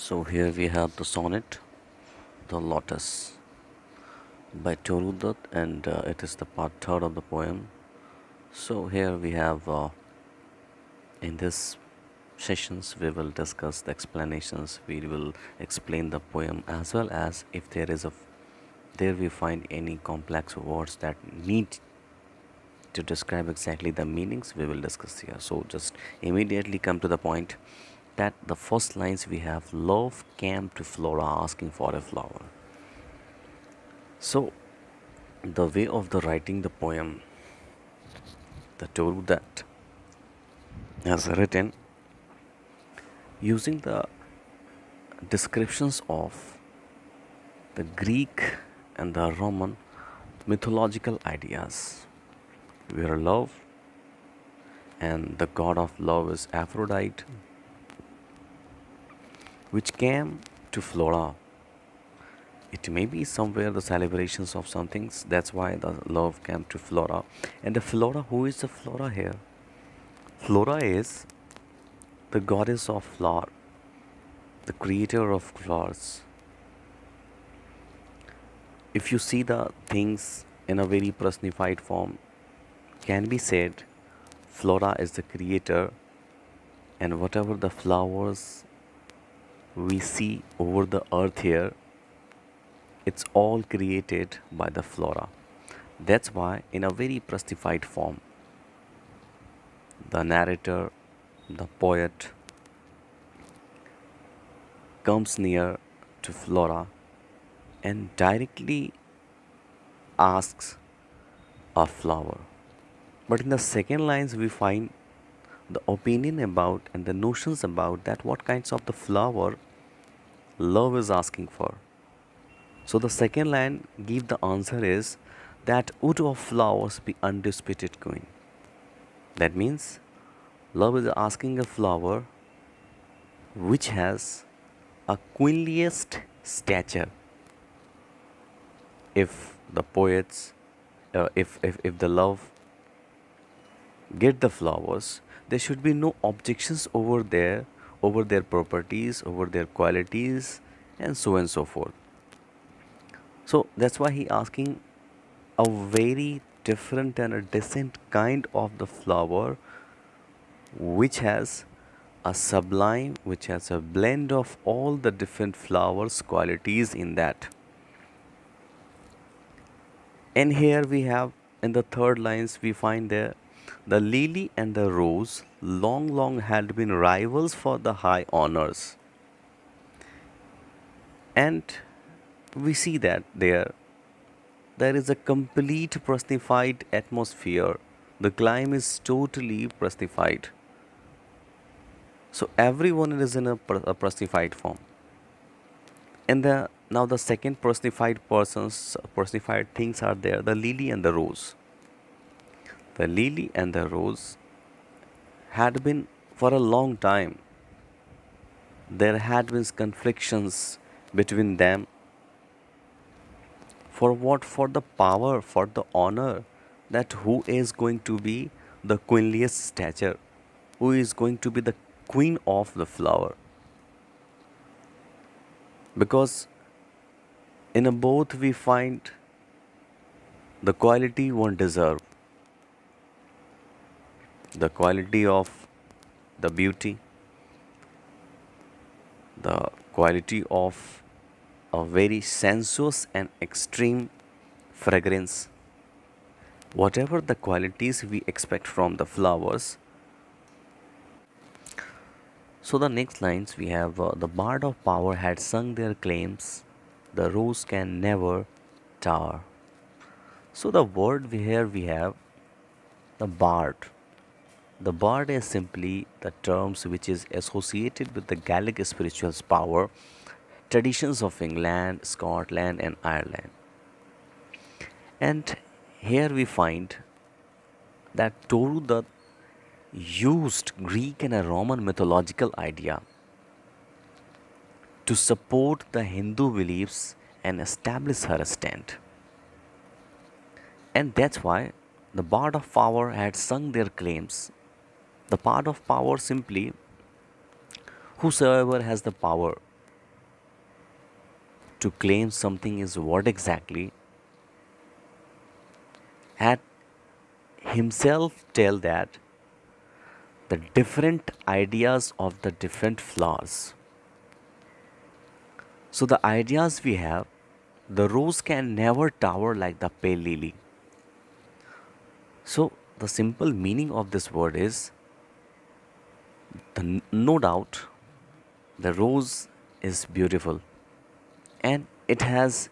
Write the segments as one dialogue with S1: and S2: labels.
S1: So here we have the sonnet, the Lotus, by Toru Dutt, and it is the part third of the poem. So here we have, in this sessions, we will discuss the explanations. We will explain the poem as well as if there we find any complex words that need to describe exactly the meanings. We will discuss here. So just immediately come to the point that the first lines we have love came to Flora asking for a flower. So the way of the writing the poem, the Toru that has written using the descriptions of the Greek and the Roman mythological ideas, where love and the god of love is Aphrodite, which came to Flora. It may be somewhere the celebrations of some things. That's why the love came to Flora. And the Flora, who is the Flora here? Flora is the goddess of flower, the creator of flowers. If you see the things in a very personified form, can be said Flora is the creator, and whatever the flowers we see over the earth here, it's all created by the Flora. That's why, in a very personified form, the narrator, the poet, comes near to Flora and directly asks a flower. But in the second lines, we find the opinion about and the notions about that what kinds of the flower love is asking for. So the second line give the answer is that would of flowers be undisputed queen. That means love is asking a flower which has a queenliest stature. If the poets, if the love get the flowers, there should be no objections over their properties, over their qualities, and so on and so forth. So that's why he asking a very different and a decent kind of the flower which has a sublime, which has a blend of all the different flowers qualities in that. And here we have in the third lines we find there the lily and the rose long had been rivals for the high honors. And we see that there is a complete personified atmosphere. The climb is totally personified. So everyone is in a personified form. And now the second personified things are there, the lily and the rose. The lily and the rose had been for a long time. There had been conflictions between them. For what? For the power, for the honor, that who is going to be the queenliest stature, who is going to be the queen of the flower. Because in a both we find the quality one deserve, the quality of the beauty, the quality of a very sensuous and extreme fragrance. Whatever the qualities we expect from the flowers. So the next lines we have the bard of power had sung their claims, the rose can never tower. So the word here we have the bard. The bard is simply the terms which is associated with the Gaelic spiritual power, traditions of England, Scotland, and Ireland. And here we find that Toru Dutt used Greek and a Roman mythological idea to support the Hindu beliefs and establish her stand. And that's why the bard of power had sung their claims. The bard of power simply whosoever has the power, to claim something is what exactly, had himself tell that the different ideas of the different flowers. So the ideas we have, the rose can never tower like the pale lily. So the simple meaning of this word is no doubt the rose is beautiful and it has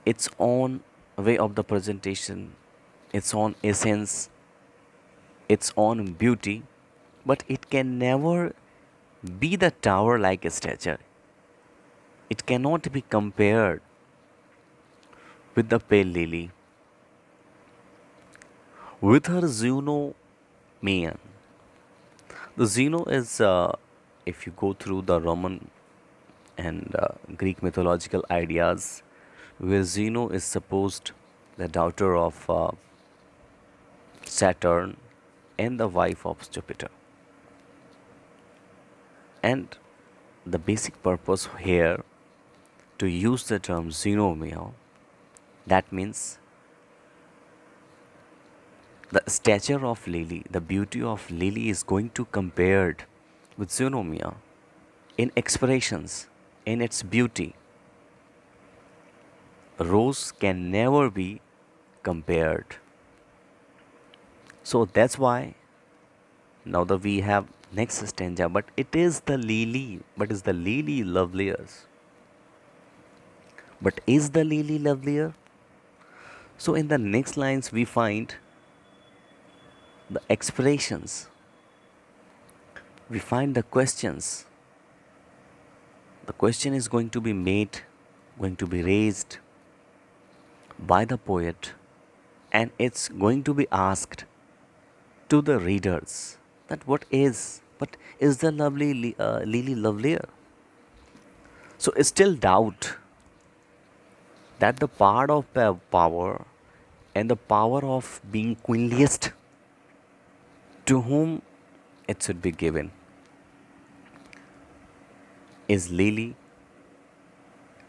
S1: its own way of the presentation, its own essence, its own beauty, but it can never be the tower like a stature. It cannot be compared with the pale lily. With her Zuno Mayan. The Zeno is, if you go through the Roman and Greek mythological ideas, where Zeno is supposed the daughter of Saturn and the wife of Jupiter. And the basic purpose here to use the term xenomia, that means the stature of lily, the beauty of lily is going to compared with xenomia in expressions, in its beauty. Rose can never be compared. So that's why now that we have next stanza, but it is the lily, but is the lily lovelier? But is the lily lovelier? So in the next lines we find the expressions, we find the questions. The question is going to be made, going to be raised by the poet, and it's going to be asked to the readers that what is, but is the lily lovelier? So it's still doubt that the part of power and the power of being queenliest, to whom it should be given. Is lily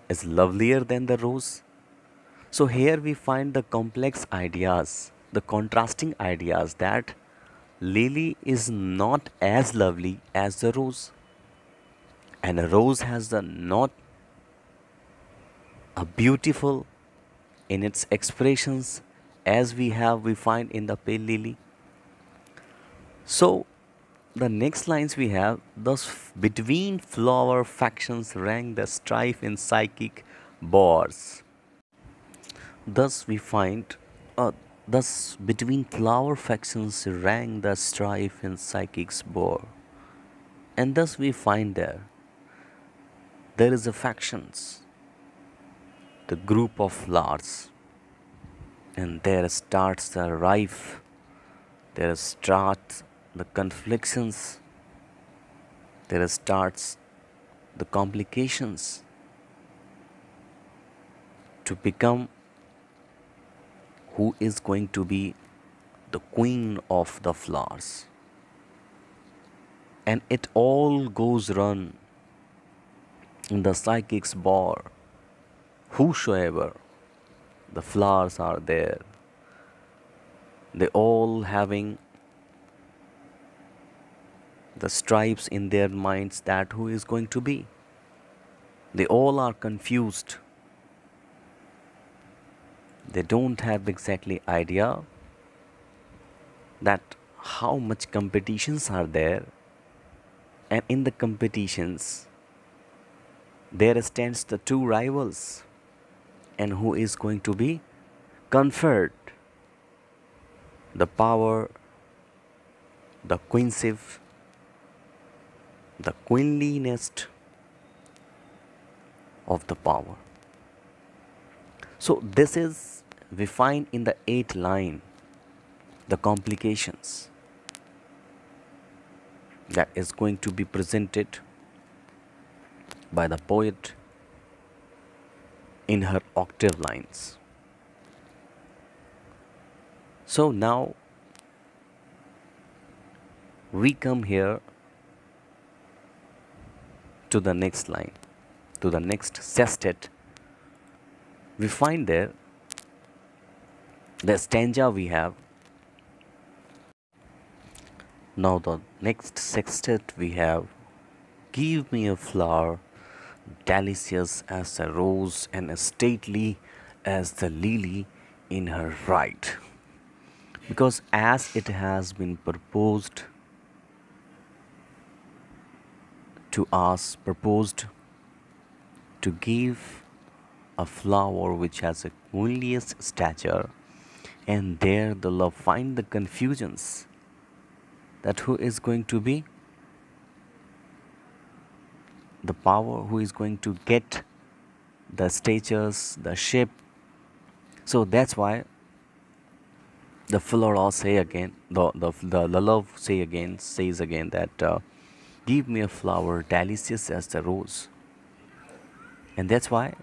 S1: is lovelier than the rose? So here we find the complex ideas, the contrasting ideas that lily is not as lovely as the rose, and a rose has the not a beautiful in its expressions as we find in the pale lily. So the next lines we have, thus between flower factions rang the strife in psychic wars. Thus we find, thus between flower factions rang the strife in psychic's war. And thus we find there is a factions, the group of flowers, and there starts the rife, there starts the conflictions, there starts the complications to become who is going to be the queen of the flowers. And it all goes run in the psychic's bar. Whosoever the flowers are there, they all having the stripes in their minds that who is going to be. They all are confused. They don't have exactly idea that how much competitions are there, and in the competitions there stands the two rivals, and who is going to be conferred the power, the queenship, the queenliness of the power. So this is we find in the 8th line the complications that is going to be presented by the poet in her octave lines. So now we come here to the next line, to the next sestet, we find there the stanza we have. Now the next sextet we have, give me a flower, delicious as a rose and as stately as the lily in her right. Because as it has been proposed to give a flower which has a queenliest stature, and there the love find the confusions that who is going to be the power, who is going to get the statures, the shape. So that's why the flora say again, the love says again that give me a flower delicious as the rose. And that's why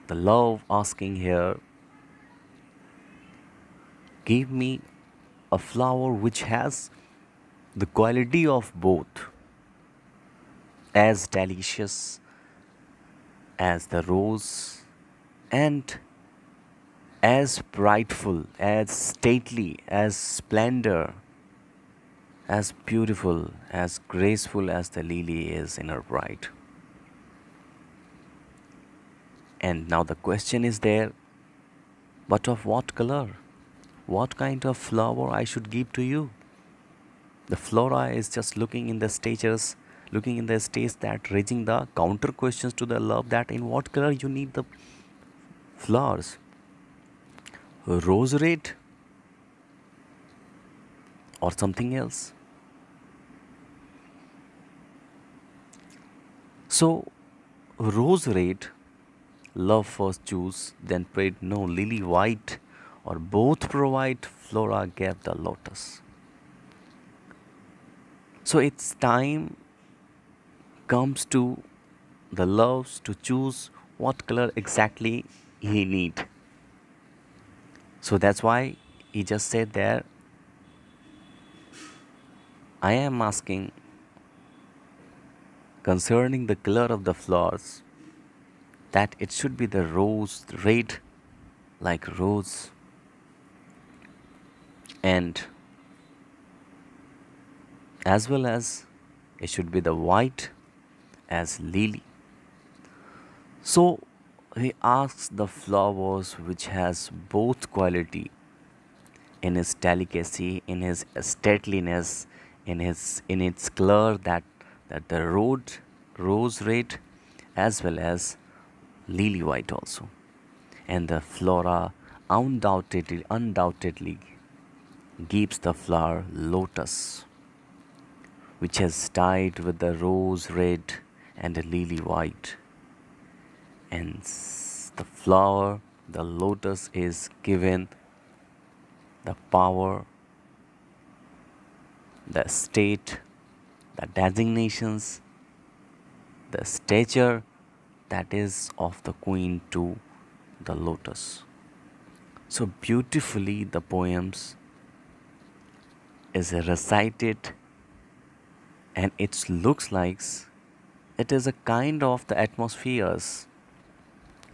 S1: the love asking here, give me a flower which has the quality of both, as delicious as the rose and as brightful, as stately, as splendor, as beautiful, as graceful as the lily is in her pride. And now the question is there, but of what color? What kind of flower I should give to you? The flora is just looking in the stages, looking in the stage, that raising the counter questions to the love, that in what color you need the flowers. Rose red or something else. So rose red love first choose, then prayed no lily white, or both provide, flora gave the lotus. So it's time comes to the loves to choose what color exactly he need. So that's why he just said there, I am asking concerning the color of the flowers, that it should be the rose red like rose, and as well as it should be the white as lily. So he asks the flowers which has both quality in its delicacy, in his stateliness, in its color, that the rose red as well as lily white also. And the flora undoubtedly gives the flower lotus, which has dyed with the rose red and the lily white. And the flower, the lotus, is given the power, the state, the designations, the stature that is of the queen to the lotus. So beautifully the poems is recited, and it looks like it is a kind of the atmospheres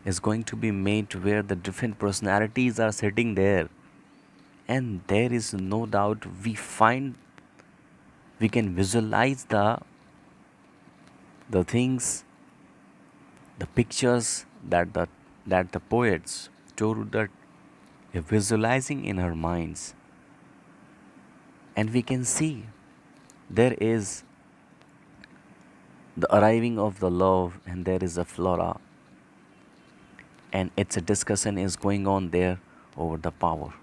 S1: is going to be made where the different personalities are sitting there, and there is no doubt we can visualize the things, the pictures that the poets Toru Dutt are visualizing in our minds, and we can see there is the arriving of the love, and there is a flora, and it's a discussion is going on there over the power.